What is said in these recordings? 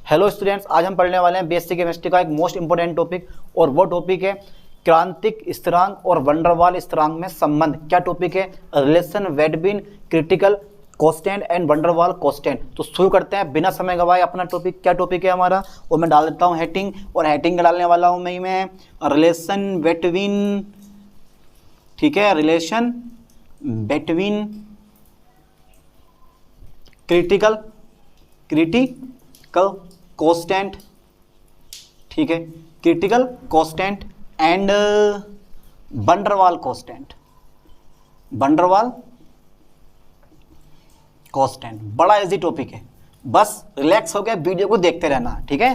Hello students, आज हम पढ़ने वाले हैं बीएससी केमिस्ट्री का एक मोस्ट इंपोर्टेंट टॉपिक और वो टॉपिक है क्रांतिक स्थिरांक और वंडर वाल स्थिरांक में संबंध। क्या टॉपिक है? Relation between critical constant and wonder वाल कांस्टेंट। तो शुरू करते हैं बिना समय गवाए अपना टॉपिक। क्या टॉपिक है हमारा वो मैं डाल देता हूँ हेडिंग, और हेडिंग डालने वाला हूँ मैं रिलेशन बिटवीन, ठीक है, रिलेशन बिटवीन क्रिटिकल कांस्टेंट, ठीक है, क्रिटिकल कांस्टेंट एंड वंडर वाल कांस्टेंट। वंडर वाल कांस्टेंट बड़ा इजी टॉपिक है, बस रिलैक्स होकर वीडियो को देखते रहना, ठीक है,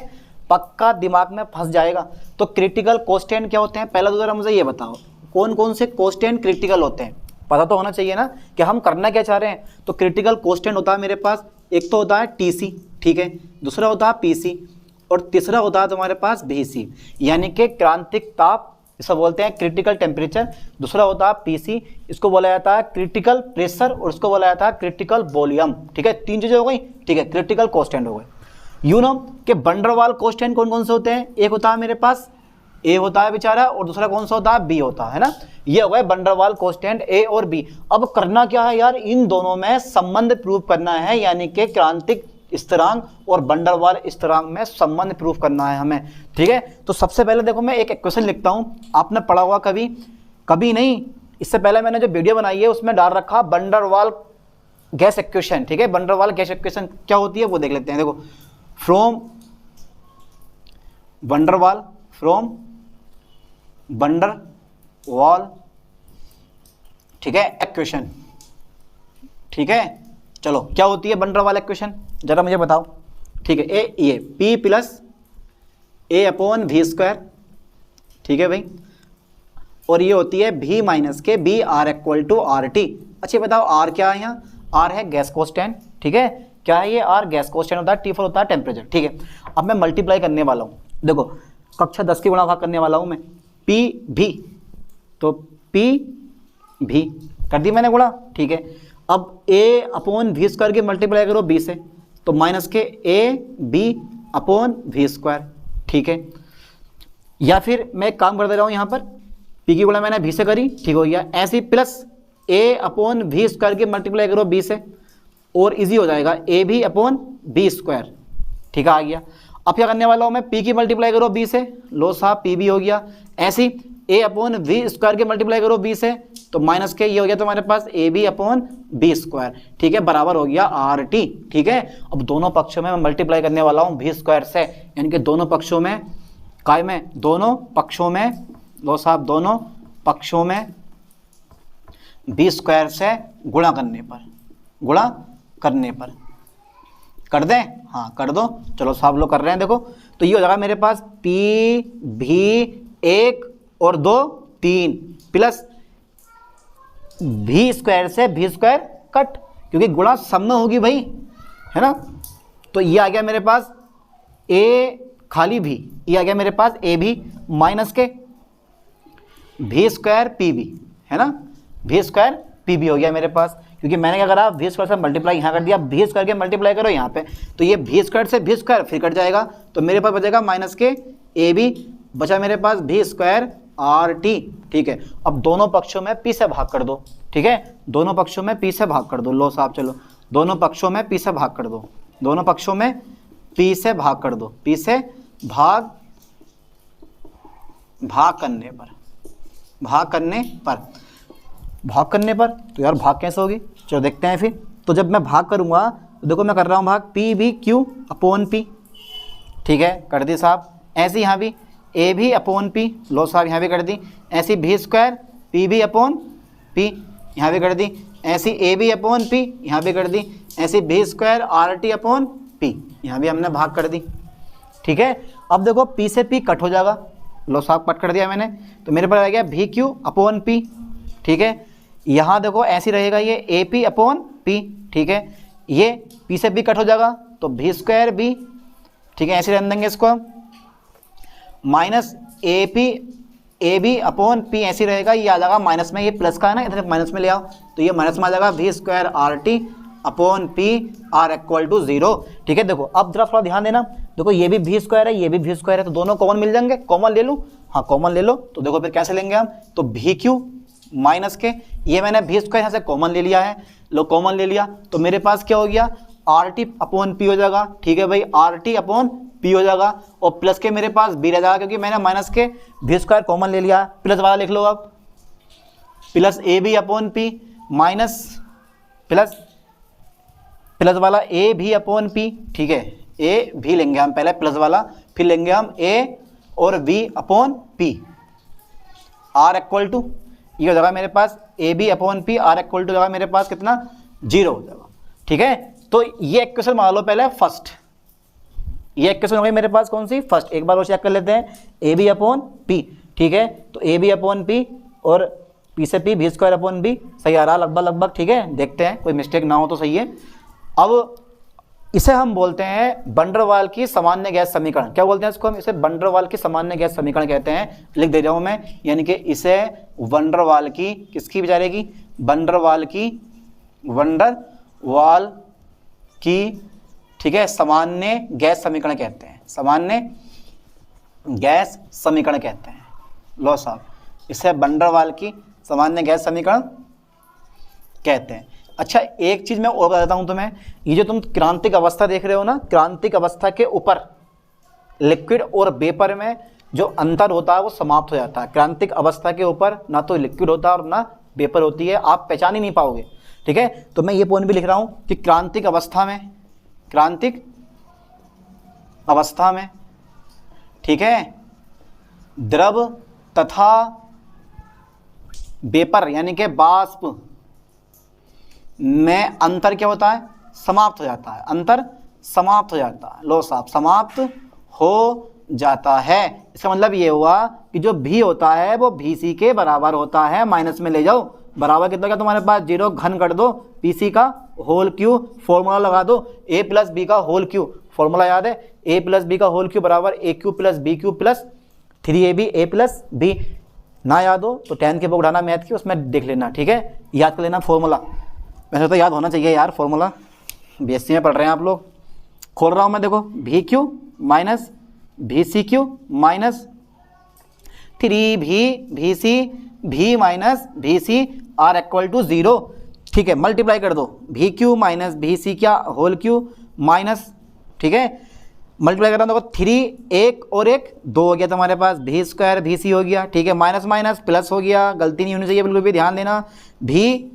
पक्का दिमाग में फंस जाएगा। तो क्रिटिकल कांस्टेंट क्या होते हैं? पहला तो जरा मुझे ये बताओ कौन कौन से कांस्टेंट क्रिटिकल होते हैं, पता तो होना चाहिए ना कि हम करना क्या चाह रहे हैं। तो क्रिटिकल कांस्टेंट होता है मेरे पास, एक तो होता है टीसी, ठीक है, दूसरा होता है पीसी और तीसरा होता है तुम्हारे पास बीसी, यानी कि क्रांतिक ताप, इसको बोलते हैं क्रिटिकल टेम्परेचर। दूसरा होता है पीसी, इसको बोला जाता है क्रिटिकल प्रेशर और इसको बोला जाता है क्रिटिकल वॉल्यूम, ठीक है, तीन चीजें हो गई, ठीक है, क्रिटिकल कांस्टेंट हो गए। यू नो कि वंडर वाल कांस्टेंट कौन कौन से होते हैं? एक होता है मेरे पास ए होता है बेचारा, और दूसरा कौन सा होता है? बी होता है ना। ये हो गए वंडर वाल कांस्टेंट ए और बी। अब करना क्या है यार, इन दोनों में संबंध प्रूव करना है, यानी कि क्रांतिक स्थिरांक और वंडर वाल स्थिरांक में संबंध प्रूव करना है हमें, ठीक है। तो सबसे पहले देखो मैं एक इक्वेशन लिखता हूं, आपने पढ़ा हुआ कभी नहीं, इससे पहले मैंने जो वीडियो बनाई है उसमें डाल रखा वंडर वाल गैस इक्वेशन, ठीक है। वंडर वाल गैस इक्वेशन क्या होती है वो देख लेते हैं। देखो, फ्रॉम वंडर वाल, ठीक है, इक्वेशन, ठीक है। चलो क्या होती है वंडर वाल इक्वेशन जरा मुझे बताओ, ठीक है। ये P plus A upon V square, ठीक है भाई, और ये होती है V माइनस के B R equal to R T. अच्छा बताओ R क्या है यहाँ? R है गैस कांस्टेंट, ठीक है, क्या है ये? R गैस कांस्टेंट होता है, T फोर होता है टेम्परेचर, ठीक है। अब मैं मल्टीप्लाई करने वाला हूँ, देखो कक्षा 10 की गुणा भाग करने वाला हूँ मैं, P भी, तो P भी कर दी मैंने गुणा, ठीक है। अब A अपॉन वी स्क्वायर की मल्टीप्लाई करो B से, तो माइनस के A B upon V square, ठीक है। या फिर मैं एक काम कर दे रहा हूँ यहाँ पर, P की गुणा मैंने V से करी, ठीक हो गया, ऐसे ही plus A upon V square की मल्टीप्लाई करो B से, और इजी हो जाएगा A भी अपॉन B स्क्वायर, ठीक है, आ गया। अब क्या करने वाला हूँ मैं, P की मल्टीप्लाई करो B से, लो साहब P भी हो गया, ऐसे ही A अपॉन वी स्क्वायर की मल्टीप्लाई करो B से, तो माइनस के ये हो गया तुम्हारे पास A B upon B square, ठीक है, बराबर हो गया आर टी, ठीक है। अब दोनों पक्षों में मैं मल्टीप्लाई करने वाला हूँ वी स्क्वायर से, यानी कि दोनों पक्षों में काय में, दोनों पक्षों में, लो साहब दोनों पक्षों में बी स्क्वायर से गुणा करने पर कर दें, हाँ कर दो, चलो साहब लोग कर रहे हैं। देखो तो ये हो जाएगा मेरे पास पी भी 1 और 2 3 प्लस भी स्क्वायर से भी स्क्वायर कट, क्योंकि गुणा सब में होगी भाई, है ना। तो ये आ गया मेरे पास ए खाली भी, ये आ गया मेरे पास ए भी माइनस के भी स्क्वायर पी बी, है ना, भी स्क्वायर पी बी हो गया मेरे पास, क्योंकि मैंने क्या करा, भी स्क्वायर से मल्टीप्लाई यहाँ कर दिया, भी स्क्वायर के मल्टीप्लाई करो यहाँ पे, तो ये भी स्क्वायर से भी स्क्वायर फिर कट जाएगा, तो मेरे पास बचेगा माइनस के ए बी, बचा मेरे पास भी स्क्वायर आर टी, ठीक है। अब दोनों पक्षों में पी से भाग कर दो, ठीक है, दोनों पक्षों में पी से भाग कर दो, लो साहब चलो दोनों पक्षों में पी से भाग कर दो, दोनों पक्षों में पी से भाग कर दो, पी से भाग करने पर तो यार भाग कैसे होगी, चलो देखते हैं फिर। तो जब मैं भाग करूंगा तो देखो मैं कर रहा हूँ भाग पी भी क्यू अपॉन पी, ठीक है, कर दी साहब। ऐसे यहाँ भी ए भी अपॉन पी, लो साहब यहाँ भी कर दी, ऐसी भी स्क्वायर पी भी अपॉन पी यहाँ भी कर दी, ऐसी ए भी अपॉन पी यहाँ भी कर दी, ऐसी भी square R T upon P यहाँ भी हमने भाग कर दी, ठीक है। अब देखो पी से पी कट हो जाएगा, लो साहब कट कर दिया मैंने, तो मेरे पास आ गया भी क्यू अपॉन पी, ठीक है। यहाँ देखो ऐसी रहेगा ये ए पी अपॉन पी, ठीक है, ये पी से पी कट हो जाएगा तो भी स्क्वायर बी, ठीक है, ऐसे रहने देंगे इसको, minus A P A B upon P ऐसी रहेगा, ये आ जाएगा माइनस में, ये प्लस का है ना, इधर माइनस में ले आओ, तो ये माइनस में आ जाएगा V square R T upon P R equal to 0। ठीक है, देखो अब जरा थोड़ा ध्यान देना, देखो ये भी भी स्क्वायर है, ये भी भी स्क्वायर है, तो दोनों कॉमन मिल जाएंगे। कॉमन ले लूँ, हाँ कॉमन ले लो। तो देखो फिर कैसे लेंगे हम, तो भी क्यू माइनस के, ये मैंने भी स्क्वायर यहाँ से कॉमन ले लिया है, लो कॉमन ले लिया, तो मेरे पास क्या हो गया, आर टी अपॉन पी हो जाएगा। ठीक है भाई, आर टी अपॉन पी हो जाएगा, और प्लस के मेरे पास बी रह जाएगा, क्योंकि मैंने माइनस के भी स्क्वायर कॉमन ले लिया। प्लस वाला लिख लो अब, plus A B upon P minus plus plus वाला ए भी अपॉन पी। ठीक है, ए भी लेंगे हम पहले प्लस वाला, फिर लेंगे हम ए और B upon P. R equal to ये हो जाएगा मेरे पास A B upon P, R equal to हो जाएगा मेरे पास कितना, 0 हो जाएगा। ठीक है, तो ये इक्वेशन मान लो पहले फर्स्ट, ये इक्वेशन हो गई मेरे पास कौन सी, फर्स्ट। एक बार वो चेक कर लेते हैं, ए बी अपॉन पी। ठीक है, तो ए बी अपॉन पी और पी से पी, भी स्क्वायर अपॉन बी, सही आ रहा लगभग लगभग। ठीक है, देखते हैं कोई मिस्टेक ना हो तो सही है। अब इसे हम बोलते हैं वैन डर वाल की सामान्य गैस समीकरण। क्या बोलते हैं इसको हम, इसे वैन डर वाल की सामान्य गैस समीकरण कहते हैं। लिख दे रहा हूं मैं, यानी कि इसे वैन डर वाल की, किसकी बेचारे की, वैन डर वाल की, वैन डर वाल की, ठीक है, सामान्य गैस समीकरण कहते हैं, सामान्य गैस समीकरण कहते हैं। लो साहब, इसे वैन डर वाल की सामान्य गैस समीकरण कहते हैं। अच्छा, एक चीज मैं और बता देता हूं तुम्हें, ये जो तुम क्रांतिक अवस्था देख रहे हो ना, क्रांतिक अवस्था के ऊपर लिक्विड और वेपर में जो अंतर होता है वो समाप्त हो जाता है। क्रांतिक अवस्था के ऊपर ना तो लिक्विड होता है और ना वेपर होती है, आप पहचान ही नहीं पाओगे। ठीक है, तो मैं ये पॉइंट भी लिख रहा हूं कि क्रांतिक अवस्था में, क्रांतिक अवस्था में, ठीक है, द्रव तथा वेपर यानी कि वाष्प में अंतर क्या होता है, समाप्त हो जाता है, अंतर समाप्त हो जाता है। लो साहब, समाप्त हो जाता है। इसका मतलब ये हुआ कि जो भी होता है वो भी सी के बराबर होता है। माइनस में ले जाओ, बराबर कितना का तुम्हारे पास, 0, घन कर दो, पी सी का होल क्यू, फॉर्मूला लगा दो, ए प्लस बी का होल क्यू, फॉर्मूला याद है, ए प्लस बी का होल क्यू बराबर A cube plus B cube plus 3ab A plus B. ना याद हो तो 10 के बुक उठाना मैथ की, उसमें देख लेना। ठीक है, याद कर लेना फॉर्मूला, वैसे तो याद होना चाहिए यार फॉर्मूला, बीएससी में पढ़ रहे हैं आप लोग। खोल रहा हूँ मैं, देखो, भी क्यू माइनस भी सी क्यू माइनस 3 भी सी भी माइनस भी सी आर इक्वल टू 0। ठीक है, मल्टीप्लाई कर दो, भी क्यू माइनस भी सी क्या होल क्यू माइनस, ठीक है, मल्टीप्लाई कर रहा हूँ, देखो 3 1 और 1 2 हो गया तुम्हारे पास, भी स्क्वायर भी सी हो गया। ठीक है, माइनस माइनस प्लस हो गया, गलती नहीं होनी चाहिए बिल्कुल भी, ध्यान देना। भी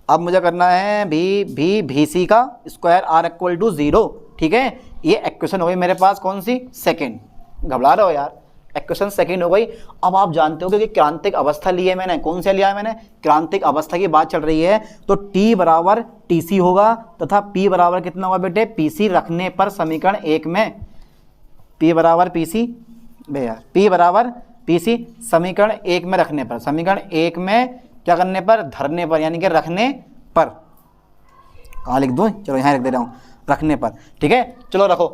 अब मुझे करना है भी सी का स्क्वायर आर इक्वल टू 0। ठीक है, ये इक्वेशन हो गई मेरे पास कौन सी, सेकेंड। घबरा रहे हो यार, इक्वेशन सेकेंड हो गई। अब आप जानते हो कि क्रांतिक अवस्था ली है मैंने, कौन सा लिया है मैंने, क्रांतिक अवस्था की बात चल रही है, तो T बराबर TC होगा तथा P बराबर कितना होगा बेटे, PC रखने पर समीकरण 1 में, P बराबर PC भैया, P बराबर PC समीकरण 1 में रखने पर, समीकरण 1 में क्या करने पर, धरने पर, यानी कि रखने पर। कहाँ लिख दूँ, चलो यहाँ रख दे रहा हूँ, रखने पर। ठीक है, चलो रखो,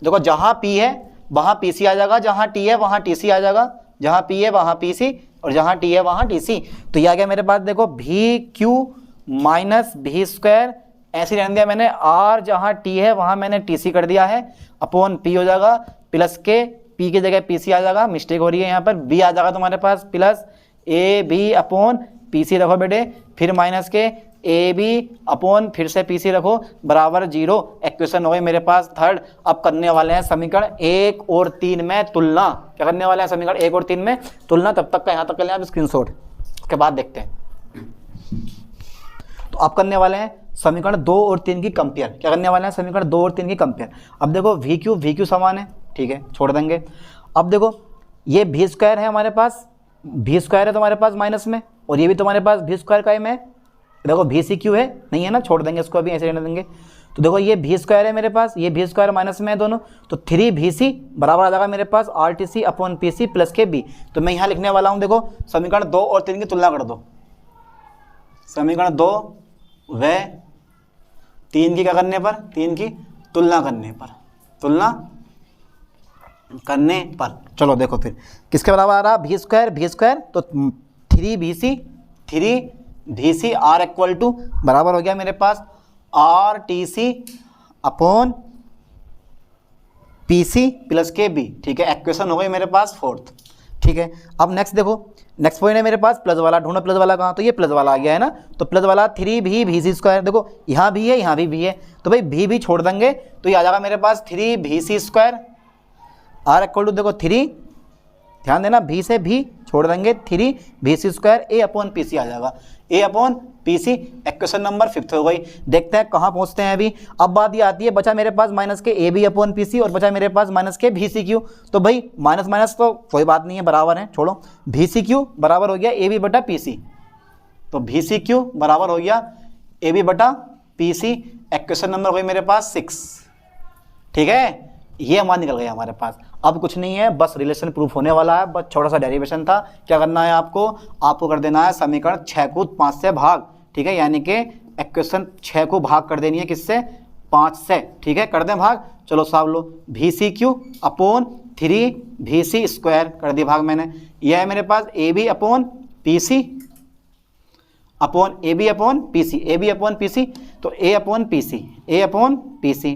देखो जहाँ P है वहाँ PC आ जाएगा, जहाँ T है वहाँ TC आ जाएगा, जहाँ P है वहाँ PC और जहाँ T है वहाँ TC। तो ये आ गया मेरे पास, देखो भी क्यू माइनस भी स्क्वायर, ऐसे रहने दिया मैंने, R जहाँ T है वहाँ मैंने TC कर दिया है, अपॉन P हो जाएगा, प्लस के P की जगह PC आ जाएगा, मिस्टेक हो रही है यहाँ पर, B आ जाएगा तुम्हारे पास, प्लस AB अपॉन PC रखो बेटे, फिर माइनस के AB अपॉन फिर से PC रखो बराबर 0। इक्वेशन हो गई मेरे पास थर्ड। अब करने वाले हैं समीकरण 1 और 3 में तुलना। क्या करने वाले हैं, समीकरण 1 और 3 में तुलना। तब तक का यहाँ तक कर लें आप स्क्रीनशॉट, उसके बाद देखते हैं। तो अब करने वाले हैं समीकरण 2 और 3 की कंपेयर। क्या करने वाले हैं, समीकरण 2 और 3 की कंपेयर। अब देखो वी क्यू समान है, ठीक है, छोड़ देंगे। अब देखो ये भी स्क्वायर है हमारे पास, भी स्क्वायर है तुम्हारे पास माइनस में, और ये भी तुम्हारे पास भी स्क्वायर का है। देखो भी सी क्यू है, नहीं है ना, छोड़ देंगे इसको, अभी ऐसे रहने देंगे। तो देखो ये भी स्क्वायर है मेरे पास, ये भी स्क्वायर माइनस में है दोनों, तो 3 भी सी बराबर आ जाएगा मेरे पास R T C upon P C plus K B. तो मैं यहाँ लिखने वाला हूँ, देखो समीकरण 2 और 3 की तुलना कर दो। समीकरण 2 व 3 की क्या करने पर, 3 की तुलना करने पर, तुलना करने पर। चलो देखो फिर किसके बराबर आ रहा, भी स्क्वायर, तो 3 भी सी आर इक्वल टू बराबर हो गया मेरे पास R T C upon P C plus K B, ठीक है, इक्वेशन हो गई मेरे पास फोर्थ, ठीक है। अब नेक्स्ट देखो, नेक्स्ट पॉइंट है मेरे पास प्लस वाला, ढूंढो प्लस वाला कहाँ, तो ये प्लस वाला आ गया है ना, तो प्लस वाला 3b/c², देखो यहाँ भी है यहाँ भी है, तो भाई भी छोड़ देंगे तो ये आ जाएगा मेरे पास 3b/c², आर इक्वल टू देखो 3, ध्यान देना भी से भी छोड़ देंगे 3b/c² a/pc आ जाएगा, a/pc, इक्वेशन नंबर 5 हो गई। देखते हैं कहाँ पहुँचते हैं अभी। अब बात ये आती है, बचा मेरे पास माइनस के ab/pc और बचा मेरे पास माइनस के bcq, तो भाई माइनस माइनस तो कोई बात नहीं है, बराबर है, छोड़ो, bcq बराबर हो गया ab/pc, तो bcq बराबर हो गया ab/pc, इक्वेशन नंबर हो गई मेरे पास 6, ठीक है, ये हमारा निकल गया हमारे पास। अब कुछ नहीं है, बस रिलेशन प्रूफ होने वाला है, बस छोटा सा डेरिवेशन था। क्या करना है आपको कर देना है समीकरण 6 को 5 से भाग, ठीक है, यानी कि इक्वेशन 6 को भाग कर देनी है किससे, 5 से, ठीक है, कर दें भाग। चलो साहब लो, bcq/3bc² कर दी भाग मैंने, यह है मेरे पास ab/pc ab/pc, तो a/pc,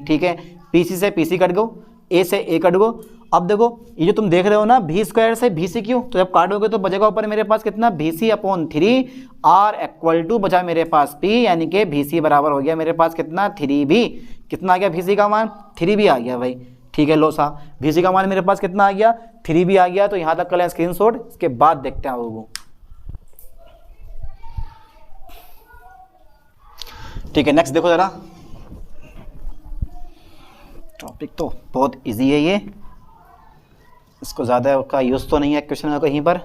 ठीक है, pc से pc कट गो, a से a कट गो। अब देखो ये जो तुम देख रहे हो ना b² से bcq, तो जब काटोगे तो बचेगा ऊपर मेरे पास कितना, bc/3, r इक्वल टू बचा मेरे पास p, यानी कि bc बराबर हो गया मेरे पास कितना, 3b, कितना आ गया bc का मान, 3b आ गया भाई, ठीक है। लो साहब bc का मान मेरे पास कितना आ गया, 3b आ गया, तो यहाँ तक कर लें स्क्रीनशॉट, इसके बाद देखते हैं लोगों, ठीक है। नेक्स्ट देखो जरा, टॉपिक तो बहुत इजी है ये, इसको ज़्यादा का यूज़ तो नहीं है क्वेश्चन का कहीं पर,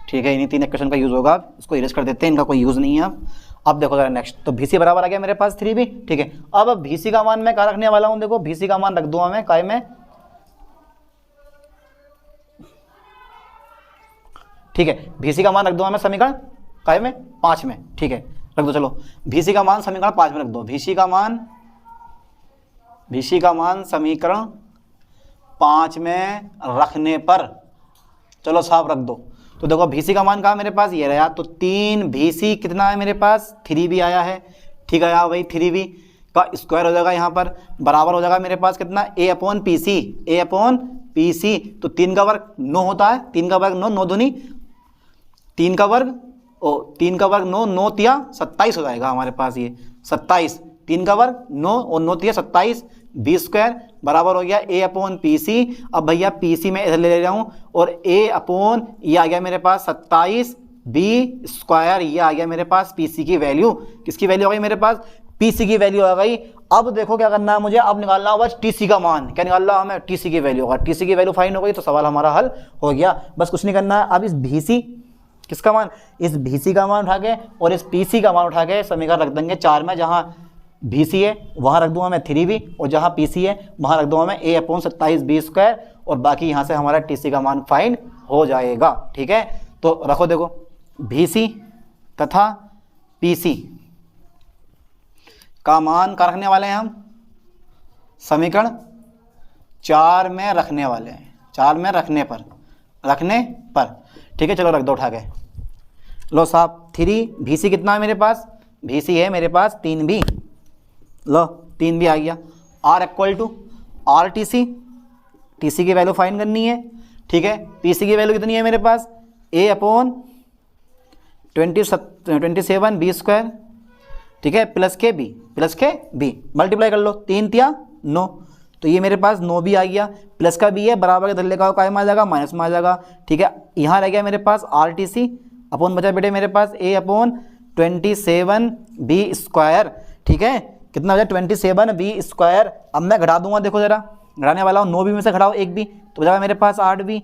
ठीक है, इन्हीं 3 क्वेश्चन का यूज़ होगा, इसको इरेज कर देते हैं, इनका कोई यूज़ नहीं है। अब देखो जरा नेक्स्ट, तो bc बराबर आ गया मेरे पास 3b, ठीक है। अब bc का मान मैं क्या रखने वाला हूँ, देखो bc का मान रख दूंगा मैं काय में, ठीक है, bc का मान रख दूंगा मैं समीकरण काय में 5 में, ठीक है, रख दो। चलो bc का मान समीकरण 5 में रख दो, bc का मान समीकरण 5 में रखने पर, चलो साहब रख दो, तो देखो bc का मान कहाँ मेरे पास, ये रहा, तो 3bc कितना है मेरे पास, 3b आया है, ठीक है, भाई 3b का स्क्वायर हो जाएगा यहाँ पर, बराबर हो जाएगा मेरे पास कितना, a/pc, तो 3 का वर्ग 9 होता है, 3 का वर्ग 9, 9 दूनी 3 का वर्ग 9, 9 तिया 27 हो जाएगा हमारे पास, ये 27, 3 का वर्ग 9 और 9 तिया 27, b² बराबर हो गया a/pc। अब भैया pc में इधर ले रहा हूँ, और ये आ गया मेरे पास 27 b², ये आ गया मेरे पास pc की वैल्यू, किसकी वैल्यू आ गई मेरे पास, pc की वैल्यू आ गई। अब देखो क्या करना है मुझे, अब निकालना होगा tc का मान, क्या निकालना हमें, tc की वैल्यू होगा, tc की वैल्यू फाइंड हो गई तो सवाल हमारा हल हो गया, बस कुछ नहीं करना है। अब इस bc किसका मान, इस bc का मान उठा के और इस pc का मान उठा के समीकरण रख देंगे 4 में, जहाँ bc है वहाँ रख दूंगा मैं 3b, और जहाँ pc है वहाँ रख दूंगा मैं a/27 b², और बाकी यहाँ से हमारा tc का मान फाइंड हो जाएगा, ठीक है। तो रखो देखो bc तथा pc का मान का रखने वाले हैं हम, समीकरण 4 में रखने वाले हैं, 4 में रखने पर, ठीक है। चलो रख दो उठा के, लो साहब 3 bc कितना है मेरे पास, bc है मेरे पास 3b, लो 3b आ गया, r equal to rtc, tc की वैल्यू फाइंड करनी है, ठीक है। pc की वैल्यू कितनी है मेरे पास, a/27 b², ठीक है, प्लस के b मल्टीप्लाई कर लो, 3 तिया 9, तो ये मेरे पास 9 भी आ गया, प्लस का b है, बराबर के धल्ले का काय में आ जाएगा, माइनस में आ जाएगा, ठीक है। यहाँ रह गया मेरे पास rtc, अपॉन बचा बेटे मेरे पास a/27 b², ठीक है, कितना बचा 27 b²। अब मैं घटा दूंगा, देखो जरा घटाने वाला हूँ, 9b में से घटाओ 1b, तो बचा मेरे पास 8b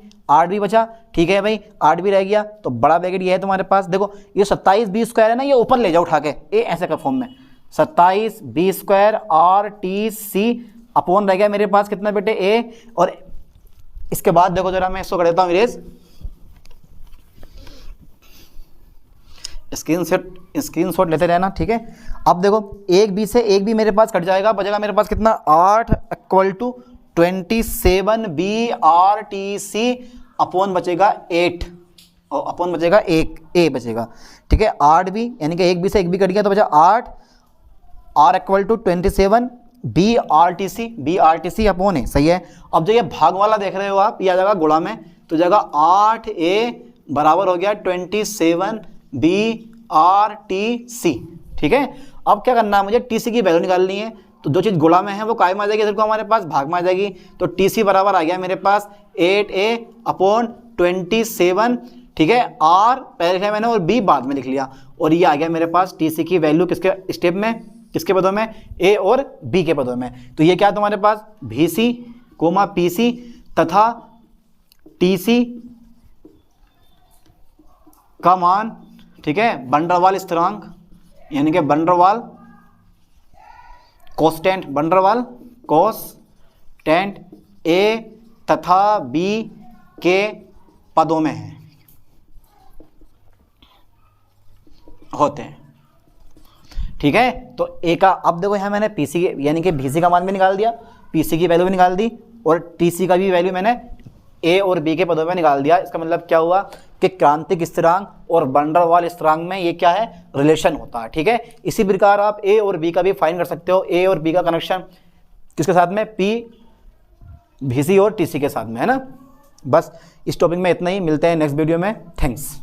बचा, ठीक है भाई, 8b रह गया, तो बड़ा ब्रैकेट ये है तुम्हारे पास, देखो ये 27 b² है ना, ये ऊपर ले जाओ उठा के, ये ऐसे का फॉर्म में 27 b² rtc अपॉन रह गया मेरे पास कितना बेटे a, और इसके बाद देखो जरा मैं इसको कर देता हूँ इरेज, स्क्रीनशॉट लेते रहना, ठीक है। अब देखो 1b से 1b मेरे पास कट जाएगा, बचेगा मेरे पास कितना 8 equal to 27b rtc upon बचेगा 8, और अपॉन बचेगा 1 a बचेगा, ठीक है। 8b यानी कि 1b से 1b कट गया तो बचा 8, r equal to 27 BRTC upon A, सही है। अब जो ये भाग वाला देख रहे हो आप, ये आ जाएगा गुणा में, तो जाएगा 8A बराबर हो गया 27 BRTC, ठीक है। अब क्या करना है, मुझे TC की वैल्यू निकालनी है, तो जो चीज़ गुणा में है वो काय में आ जाएगी, इधर को हमारे पास भाग में आ जाएगी। तो TC बराबर आ गया मेरे पास 8A अपॉन 27, ठीक है। R पहले लिखा मैंने और B बाद में लिख लिया, और ये आ गया मेरे पास TC की वैल्यू किसके स्टेप में, किसके पदों में, A और B के पदों में। तो ये क्या तुम्हारे पास VC, PC तथा TC का मान, ठीक है, वैन डर वाल स्थिरांक यानी कि वैन डर वाल कांस्टेंट, वैन डर वाल कांस्टेंट A तथा B के पदों में है, होते हैं, ठीक है। तो ए का, अब देखो यहाँ मैंने पीसी यानी कि VC का मान भी निकाल दिया, PC की वैल्यू भी निकाल दी, और TC का भी वैल्यू मैंने A और B के पदों में निकाल दिया। इसका मतलब क्या हुआ कि क्रांतिक स्थिरांक और वैन डर वाल स्थिरांक में ये क्या है, रिलेशन होता है, ठीक है। इसी प्रकार आप A और B का भी फाइंड कर सकते हो। A और B का कनेक्शन किसके साथ में, VC और TC के साथ में, है ना। बस इस टॉपिक में इतना ही, मिलते हैं नेक्स्ट वीडियो में। थैंक्स।